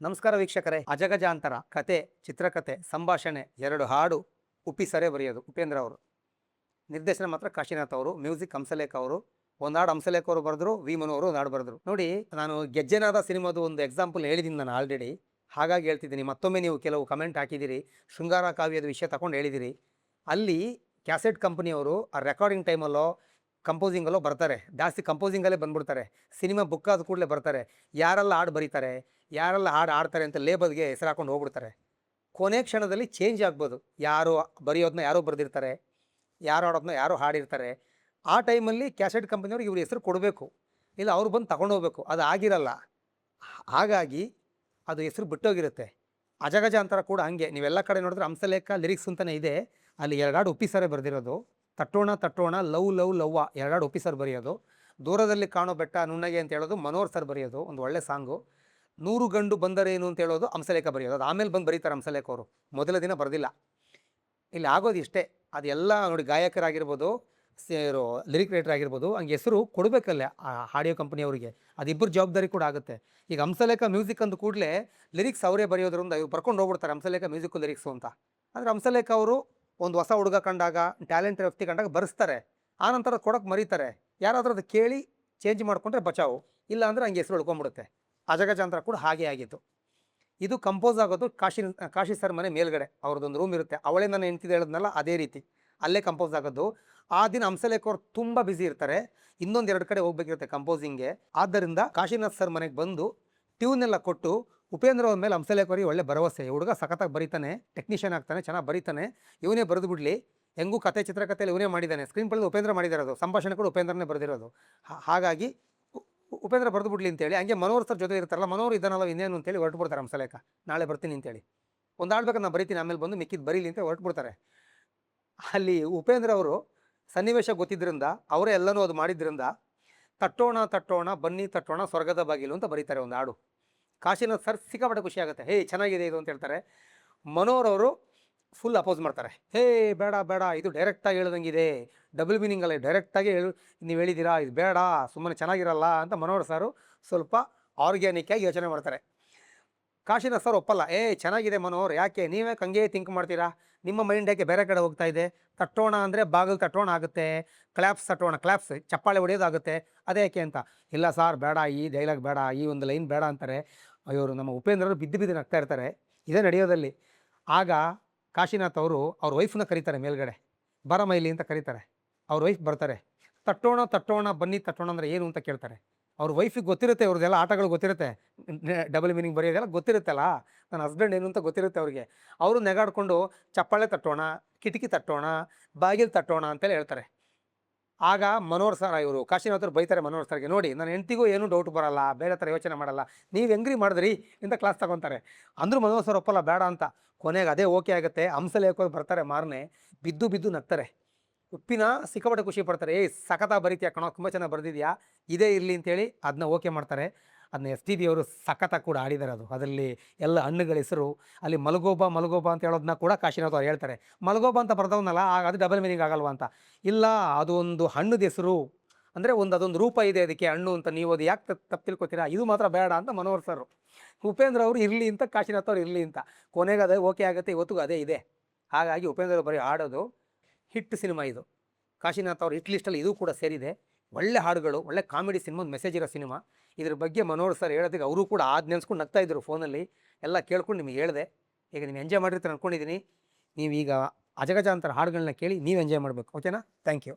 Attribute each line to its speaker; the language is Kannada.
Speaker 1: ನಮಸ್ಕಾರ ವೀಕ್ಷಕರೇ. ಅಜಗಜಾಂತರ ಕತೆ, ಚಿತ್ರಕಥೆ, ಸಂಭಾಷಣೆ, 2 ಹಾಡು ಉಪ್ಪಿಸರೇ ಬರೆಯೋದು ಉಪೇಂದ್ರ ಅವರು. ನಿರ್ದೇಶನ ಮಾತ್ರ ಕಾಶಿನಾಥ್ ಅವರು, ಮ್ಯೂಸಿಕ್ ಹಂಸಲೇಖ ಅವರು. ಒಂದು ಹಾಡು ಹಂಸಲೇಖ ಅವರು ಬರೆದ್ರು, ವಿ ಮನು ಅವರು ಒಂದು ಹಾಡು ಬರೆದ್ರು. ನೋಡಿ, ನಾನು ಗೆಜ್ಜೆನಾದ ಸಿನಿಮಾದು ಒಂದು ಎಕ್ಸಾಂಪಲ್ ಹೇಳಿದ್ದೀನಿ ನಾನು ಆಲ್ರೆಡಿ. ಹಾಗಾಗಿ ಹೇಳ್ತಿದ್ದೀನಿ. ಮತ್ತೊಮ್ಮೆ ನೀವು ಕೆಲವು ಕಮೆಂಟ್ ಹಾಕಿದ್ದೀರಿ, ಶೃಂಗಾರ ಕಾವ್ಯದ ವಿಷಯ ತಗೊಂಡು ಹೇಳಿದ್ದೀರಿ. ಅಲ್ಲಿ ಕ್ಯಾಸೆಟ್ ಕಂಪನಿಯವರು ಆ ರೆಕಾರ್ಡಿಂಗ್ ಟೈಮಲ್ಲೋ ಕಂಪೋಸಿಂಗಲ್ಲೋ ಬರ್ತಾರೆ, ಜಾಸ್ತಿ ಕಂಪೋಸಿಂಗಲ್ಲೇ ಬಂದ್ಬಿಡ್ತಾರೆ. ಸಿನಿಮಾ ಬುಕ್ ಆದ ಕೂಡಲೇ ಬರ್ತಾರೆ. ಯಾರೆಲ್ಲ ಹಾಡು ಬರೀತಾರೆ, ಯಾರೆಲ್ಲ ಹಾಡು ಆಡ್ತಾರೆ ಅಂತ ಲೇಬಲ್ಗೆ ಹೆಸರು ಹಾಕೊಂಡು ಹೋಗ್ಬಿಡ್ತಾರೆ. ಕೊನೆ ಕ್ಷಣದಲ್ಲಿ ಚೇಂಜ್ ಆಗ್ಬೋದು. ಯಾರು ಬರೆಯೋದನ್ನ ಯಾರೋ ಬರೆದಿರ್ತಾರೆ, ಯಾರು ಹಾಡೋದನ್ನ ಯಾರೋ ಹಾಡಿರ್ತಾರೆ. ಆ ಟೈಮಲ್ಲಿ ಕ್ಯಾಸೆಟ್ ಕಂಪನಿಯವ್ರಿಗೆ ಇವ್ರ ಹೆಸರು ಕೊಡಬೇಕು, ಇಲ್ಲ ಅವ್ರು ಬಂದು ತಗೊಂಡೋಗ್ಬೇಕು. ಅದು ಆಗಿರಲ್ಲ. ಹಾಗಾಗಿ ಅದು ಹೆಸರು ಬಿಟ್ಟೋಗಿರುತ್ತೆ. ಅಜಗಜಾಂತರ ಕೂಡ ಹಂಗೆ. ನೀವೆಲ್ಲ ಕಡೆ ನೋಡಿದ್ರೆ ಹಂಸಲೇಖ ಲಿರಿಕ್ಸ್ ಅಂತಲೇ ಇದೆ. ಅಲ್ಲಿ 2 ಹಾಡು ಉಪ್ಪಿಸರೇ ಬರೆದಿರೋದು. ತಟ್ಟೋಣ ತಟ್ಟೋಣ, ಲವ್ ಲವ್ ಲವ್ವ 2 ಹಾಡು ಉಪ್ಪಿಸರ್ ಬರೆಯೋದು. ದೂರದಲ್ಲಿ ಕಾಣೋ ಬೆಟ್ಟ ನುಣ್ಣಗೆ ಅಂತ ಹೇಳೋದು ಮನೋಹರ್ ಸರ್ ಬರೆಯೋದು, ಒಂದು ಒಳ್ಳೆ ಸಾಂಗು. 100 ಗಂಡು ಬಂದರೇನು ಅಂತ ಹೇಳೋದು ಹಂಸಲೇಖ ಬರೆಯೋದು. ಅದು ಆಮೇಲೆ ಬಂದು ಬರೀತಾರೆ ಹಂಸಲೇಖ ಅವರು, ಮೊದಲ ದಿನ ಬರೆದಿಲ್ಲ. ಇಲ್ಲಿ ಆಗೋದು ಇಷ್ಟೇ. ಅದೆಲ್ಲ ನೋಡಿ, ಗಾಯಕರಾಗಿರ್ಬೋದು, ಲಿರಿಕ್ ರೈಟರ್ ಆಗಿರ್ಬೋದು, ಹಂಗೆ ಹೆಸರು ಕೊಡಬೇಕಲ್ಲ ಆ ಆಡಿಯೋ ಕಂಪನಿಯವರಿಗೆ. ಅದಿಬ್ಬರು ಜವಾಬ್ದಾರಿ ಕೂಡ ಆಗುತ್ತೆ. ಈಗ ಹಂಸಲೇಖ ಮ್ಯೂಸಿಕ್ ಅಂದ ಕೂಡಲೇ ಲಿರಿಕ್ಸ್ ಅವರೇ ಬರೆಯೋದ್ರಿಂದ ಇವ್ರು ಬರ್ಕೊಂಡು ಹೋಗ್ಬಿಡ್ತಾರೆ ಹಂಸಲೇಖ ಮ್ಯೂಸಿಕ್ಕು ಲಿರಿಕ್ಸು ಅಂತ. ಅಂದರೆ ಹಂಸಲೇಖ ಅವರು ಒಂದು ಹೊಸ ಹುಡುಗ ಕಂಡಾಗ, ಟ್ಯಾಲೆಂಟ್ ವ್ಯಕ್ತಿ ಕಂಡಾಗ ಬರೆಸ್ತಾರೆ. ಆನಂತರ ಕೊಡೋಕೆ ಮರೀತಾರೆ. ಯಾರಾದರೂ ಅದು ಕೇಳಿ ಚೇಂಜ್ ಮಾಡಿಕೊಂಡ್ರೆ ಬಚಾವು, ಇಲ್ಲ ಅಂದರೆ ಹಂಗೆ ಹೆಸರು ಉಳ್ಕೊಂಡ್ಬಿಡುತ್ತೆ. ಅಜಗಜಾಂತರ ಕೂಡ ಹಾಗೆ ಆಗಿತ್ತು. ಇದು ಕಂಪೋಸ್ ಆಗೋದು ಕಾಶಿ ಸರ್ ಮನೆ ಮೇಲ್ಗಡೆ ಅವ್ರದ್ದೊಂದು ರೂಮ್ ಇರುತ್ತೆ. ಅವಳೇ ನಾನು ಹೆಂಡ್ತಿದ್ದು ಹೇಳಿದ್ನಲ್ಲ, ಅದೇ ರೀತಿ ಅಲ್ಲೇ ಕಂಪೋಸ್ ಆಗೋದು. ಆ ದಿನ ಹಂಸಲೇಖ ಅವ್ರು ತುಂಬ ಬ್ಯುಸಿ ಇರ್ತಾರೆ, ಇನ್ನೊಂದು 2 ಕಡೆ ಹೋಗ್ಬೇಕಿರುತ್ತೆ ಕಂಪೋಸಿಂಗ್ಗೆ. ಆದ್ದರಿಂದ ಕಾಶಿನಾಥ್ ಸರ್ ಮನೆಗೆ ಬಂದು ಟ್ಯೂನ್ ಎಲ್ಲ ಕೊಟ್ಟು, ಉಪೇಂದ್ರ ಅವ್ರ ಮೇಲೆ ಹಂಸಲೇಖ ಅವರಿಗೆ ಒಳ್ಳೆ ಭರವಸೆ. ಹುಡುಗ ಸಖತ್ತಾಗಿ ಬರೀತಾನೆ, ಟೆಕ್ನಿಷಿಯನ್ ಆಗ್ತಾನೆ, ಚೆನ್ನಾಗಿ ಬರೀತಾನೆ, ಇವನೇ ಬರೆದು ಬಿಡಲಿ. ಹೆಂಗೂ ಕತೆ ಚಿತ್ರಕಥೆಯಲ್ಲಿ ಇವನೇ ಮಾಡಿದ್ದಾನೆ. ಸ್ಕ್ರೀನ್ ಪ್ಲೇ ಉಪೇಂದ್ರ ಮಾಡಿದಿರೋದು, ಸಂಭಾಷಣೆ ಕೂಡ ಉಪೇಂದ್ರನೇ ಬರೆದಿರೋದು. ಹಾಗಾಗಿ ಉಪೇಂದ್ರ ಬರೆದು ಬಿಡ್ಲಿ ಅಂತೇಳಿ, ಹಂಗೆ ಮನೋಹರ್ ಸರ್ ಜೊತೆ ಇರ್ತಾರಲ್ಲ, ಮನೋಹರ್ ಇದನ್ನಲ್ಲ ಇನ್ನೇನು ಅಂತೇಳಿ ಹೊರಟುಬಿಡ್ತಾರೆ ಹಂಸಲೇಖ. ನಾಳೆ ಬರ್ತೀನಿ ಅಂತೇಳಿ, ಒಂದು ಆಡ್ಬೇಕು ನಾನು ಬರೀತೀನಿ, ಆಮೇಲೆ ಬಂದು ಮಿಕ್ಕಿದ್ದು ಬರೀಲಿ ಅಂತ ಹೊರಟುಬಿಡ್ತಾರೆ. ಅಲ್ಲಿ ಉಪೇಂದ್ರ ಅವರು ಸನ್ನಿವೇಶ ಗೊತ್ತಿದ್ದರಿಂದ, ಅವರೇ ಎಲ್ಲನೂ ಅದು ಮಾಡಿದ್ರಿಂದ, ತಟ್ಟೋಣ ತಟ್ಟೋಣ ಬನ್ನಿ ತಟ್ಟೋಣ ಸ್ವರ್ಗದ ಬಾಗಿಲು ಅಂತ ಬರೀತಾರೆ ಒಂದು ಹಾಡು. ಕಾಶಿನಾಥ್ ಸರ್ ಸಿಕ್ಕಾಪಟ್ಟೆ ಖುಷಿ ಆಗುತ್ತೆ. ಹೇ ಚೆನ್ನಾಗಿದೆ ಇದು ಅಂತ ಹೇಳ್ತಾರೆ. ಮನೋಹರ್ ಅವರು ಫುಲ್ ಅಪೋಸ್ ಮಾಡ್ತಾರೆ. ಹೇ ಬೇಡ ಬೇಡ, ಇದು ಡೈರೆಕ್ಟಾಗಿ ಹೇಳ್ದಂಗಿದೆ, ಡಬಲ್ ಮೀನಿಂಗಲ್ಲ, ಡೈರೆಕ್ಟಾಗಿ ನೀವು ಹೇಳಿದ್ದೀರಾ, ಇದು ಬೇಡ, ಸುಮ್ಮನೆ ಚೆನ್ನಾಗಿರಲ್ಲ ಅಂತ ಮನೋಹರ್ ಸರು ಸ್ವಲ್ಪ ಆರ್ಗ್ಯಾನಿಕ್ಕಾಗಿ ಯೋಚನೆ ಮಾಡ್ತಾರೆ. ಕಾಶಿನಾಥ್ ಸರ್ ಒಪ್ಪಲ್ಲ. ಚೆನ್ನಾಗಿದೆ ಮನೋಹರ್, ಯಾಕೆ ನೀವೇ ಹಂಗೆ ಥಿಂಕ್ ಮಾಡ್ತೀರಾ, ನಿಮ್ಮ ಮೈಂಡ್ ಯಾಕೆ ಬೇರೆ ಕಡೆ ಹೋಗ್ತಾ ಇದೆ. ತಟ್ಟೋಣ ಅಂದರೆ ಬಾಗಿಲು ತಟ್ಟೋಣ ಆಗುತ್ತೆ, ಕ್ಲಾಪ್ಸ್ ತಟ್ಟೋಣ, ಕ್ಲಾಪ್ಸ್ ಚಪ್ಪಾಳೆ ಹೊಡೆಯೋದಾಗುತ್ತೆ, ಅದೇ ಯಾಕೆ ಅಂತ. ಇಲ್ಲ ಸಾರ್ ಬೇಡ, ಈ ಡೈಲಾಗ್ ಬೇಡ, ಈ ಒಂದು ಲೈನ್ ಬೇಡ ಅಂತಾರೆ. ಇವರು ನಮ್ಮ ಉಪೇಂದ್ರರು ಬಿದ್ದು ಬಿದ್ದು ನಗ್ತಾ ಇರ್ತಾರೆ. ಇದೇ ನಡೆಯೋದಲ್ಲಿ. ಆಗ ಕಾಶಿನಾಥ್ ಅವರು ಅವ್ರ ವೈಫನ್ನ ಕರೀತಾರೆ ಮೇಲ್ಗಡೆ, ಬರ ಮೈಲಿ ಅಂತ ಕರೀತಾರೆ. ಅವ್ರ ವೈಫ್ ಬರ್ತಾರೆ. ತಟ್ಟೋಣ ತಟ್ಟೋಣ ಬನ್ನಿ ತಟ್ಟೋಣ ಅಂದರೆ ಏನು ಅಂತ ಕೇಳ್ತಾರೆ. ಅವ್ರ ವೈಫಿಗೆ ಗೊತ್ತಿರುತ್ತೆ, ಅವ್ರದ್ದೆಲ್ಲ ಆಟಗಳು ಗೊತ್ತಿರುತ್ತೆ, ಡಬಲ್ ಮೀನಿಂಗ್ ಬರೆಯೋದೆಲ್ಲ ಗೊತ್ತಿರುತ್ತಲ್ಲ, ನನ್ನ ಹಸ್ಬೆಂಡ್ ಏನು ಅಂತ ಗೊತ್ತಿರುತ್ತೆ ಅವ್ರಿಗೆ. ಅವರು ನೆಗಾಡ್ಕೊಂಡು ಚಪ್ಪಾಳೆ ತಟ್ಟೋಣ, ಕಿಟಕಿ ತಟ್ಟೋಣ, ಬಾಗಿಲು ತಟ್ಟೋಣ ಅಂತೇಳಿ ಹೇಳ್ತಾರೆ. ಆಗ ಮನೋಹರ್ ಸರ್, ಇವರು ಕಾಶಿನಾಥರು ಬೈತಾರೆ ಮನೋಹರ್ ಸರ್ಗೆ, ನೋಡಿ ನನ್ನ ಹೆಂಡ್ತಿಗೂ ಏನೂ ಡೌಟ್ ಬರೋಲ್ಲ, ಬೇರೆ ಥರ ಯೋಚನೆ ಮಾಡಲ್ಲ, ನೀವು ಹೆಂಗ್ರಿ ಮಾಡಿದ್ರಿ ಅಂತ ಕ್ಲಾಸ್ ತಗೊತಾರೆ. ಅಂದರೂ ಮನೋಹರ್ ಸರ್ ಒಪ್ಪಲ್ಲ, ಬೇಡ ಅಂತ. ಕೊನೆಗೆ ಅದೇ ಓಕೆ ಆಗುತ್ತೆ. ಹಂಸಲೇಖ ಬರ್ತಾರೆ ಮಾರನೆ, ಬಿದ್ದು ಬಿದ್ದು ನಗ್ತಾರೆ. ಉಪ್ಪಿನ ಸಿಕ್ಕಾಪಟ್ಟೆ ಖುಷಿ ಪಡ್ತಾರೆ. ಸಖತ್ತಾಗಿ ಬರೀತೀಯ ಕಣೋ, ತುಂಬ ಚೆನ್ನಾಗಿ ಬರೆದಿದ್ಯಾ, ಇದೇ ಇರಲಿ ಅಂತೇಳಿ ಅದನ್ನ ಓಕೆ ಮಾಡ್ತಾರೆ. ಅದನ್ನ STB ಅವರು ಸಖತ್ತಾಗಿ ಕೂಡ ಆಡಿದ್ದಾರೆ. ಅದರಲ್ಲಿ ಎಲ್ಲ ಹಣ್ಣುಗಳ ಹೆಸರು, ಅಲ್ಲಿ ಮಲಗೋಬ ಮಲಗೋಬ ಅಂತ ಹೇಳೋದನ್ನ ಕೂಡ ಕಾಶಿನಾಥ್ ಅವ್ರು ಹೇಳ್ತಾರೆ. ಮಲಗೋಬ ಅಂತ ಬರ್ದವನಲ್ಲ, ಅದು ಡಬಲ್ ಮೀನಿಂಗ್ ಆಗಲ್ವಾ ಅಂತ. ಇಲ್ಲ, ಅದು ಒಂದು ಹಣ್ಣದ ಹೆಸರು, ಅಂದರೆ ಅದೊಂದು ರೂಪ ಇದೆ ಅದಕ್ಕೆ, ಹಣ್ಣು ಅಂತ. ನೀವು ಅದು ಯಾಕೆ ತಪ್ಪು ತಿಳ್ಕೊತೀರಾ, ಇದು ಮಾತ್ರ ಬೇಡ ಅಂತ ಮನೋಹರ್ ಸರ್. ಉಪೇಂದ್ರ ಅವರು ಇರಲಿ ಅಂತ, ಕಾಶಿನಾಥ್ ಅವ್ರು ಇರಲಿ ಅಂತ. ಕೊನೆಗೆ ಅದೇ ಓಕೆ ಆಗುತ್ತೆ, ಇವತ್ತಿಗೂ ಅದೇ ಇದೆ. ಹಾಗಾಗಿ ಉಪೇಂದ್ರ ಬರೀ ಆಡೋದು ಹಿಟ್ ಸಿನಿಮಾ ಇದು. ಕಾಶಿನಾಥ್ ಅವ್ರ ಹಿಟ್ ಲಿಸ್ಟಲ್ಲಿ ಇದು ಕೂಡ ಸೇರಿದೆ. ಒಳ್ಳೆ ಹಾಡುಗಳು, ಒಳ್ಳೆ ಕಾಮಿಡಿ ಸಿನಿಮಾ, ಮೆಸೇಜ್ ಇರೋ ಸಿನಿಮಾ. ಇದ್ರ ಬಗ್ಗೆ ಮನೋಹರ್ ಸರ್ ಹೇಳೋದಕ್ಕೆ ಅವರು ಕೂಡ ನೆನೆಸ್ಕೊಂಡು ನಗ್ತಾ ಇದ್ರು ಫೋನಲ್ಲಿ. ಎಲ್ಲ ಕೇಳ್ಕೊಂಡು ನಿಮಗೆ ಹೇಳಿದೆ. ಈಗ ನೀವು ಎಂಜಾಯ್ ಮಾಡಿರ್ತಾರೆ ಅಂದ್ಕೊಂಡಿದ್ದೀನಿ. ನೀವೀಗ ಅಜಗಜಾಂತರ ಹಾಡುಗಳನ್ನ ಕೇಳಿ ನೀವು ಎಂಜಾಯ್ ಮಾಡಬೇಕು. ಓಕೆನಾ? Thank you.